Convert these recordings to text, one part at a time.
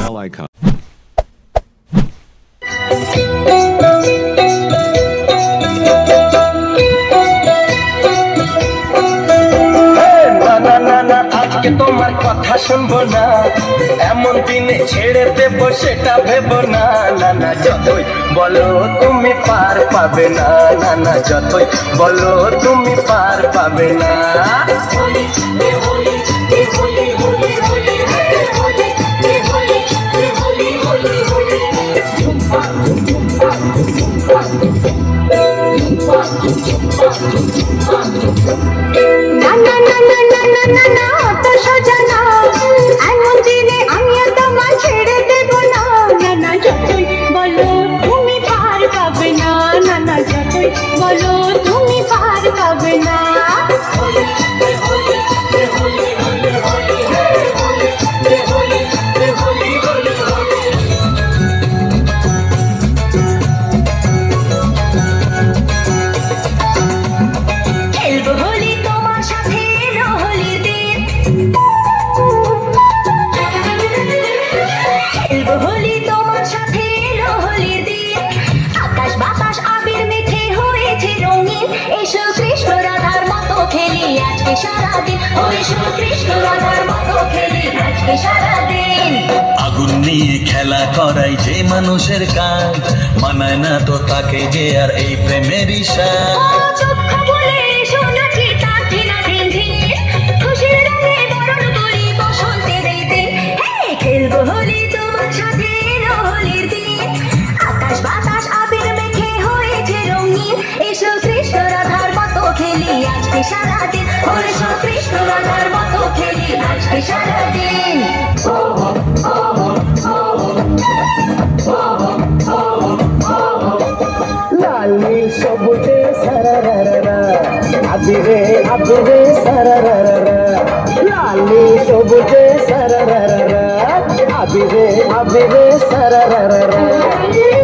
bell icon. আজকে তোমার কথা শুনবো না, এমন দিনে ছেড়ে দেবো সেটা ভেবো না। না না যতই বলো তুমি পার পাবে না, না না যতই বলো তুমি পার পাবে না। বলো তুমি পার পাবে না। খেলবো হোলি তোমার সাথে এলো হোলির দিন, খেলবো হোলি তোমার সাথে এলো হোলির দিন। আকাশ বাতাস আবির মেখে হয়েছে রঙিন, এসো কৃষ্ণ রাধার মতো খেলি আজকে সারাদিন। ও এসো কৃষ্ণ রাধার মতো খেলি আজকে সারাদিন। আগুন নিয়ে খেলা করাই যে মানুষের কাজ, মানায় না তো তাকে যে আর এই প্রেমের ইশারা। খেলবো হোলি তোমার সাথে এলো হোলির দিন, আকাশ বাতাস আবির মেখে হয়েছে রঙিন, এসো কৃষ্ণ রাধার মতো খেলি আজকে সারাদিন। ও এসো কৃষ্ণ রাধার মতো খেলি আজকে সারাদিন। লালি সবুজে সারারারা, আবিরে আবিরে সারারারা। লালি সবুজে সারারারা, আবিরে আবিরে সারারারা।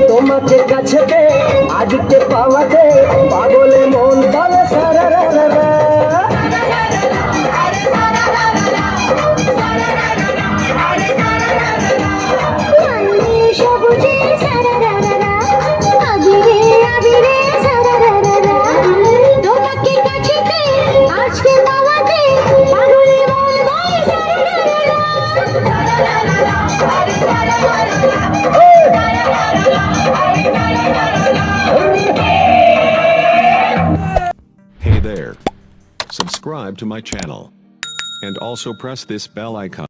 তোমাকে কাছে পে আজকে পাওয়াতে পাগলে মন বলে সারারারা। Hey there. Subscribe to my channel. And also press this bell icon.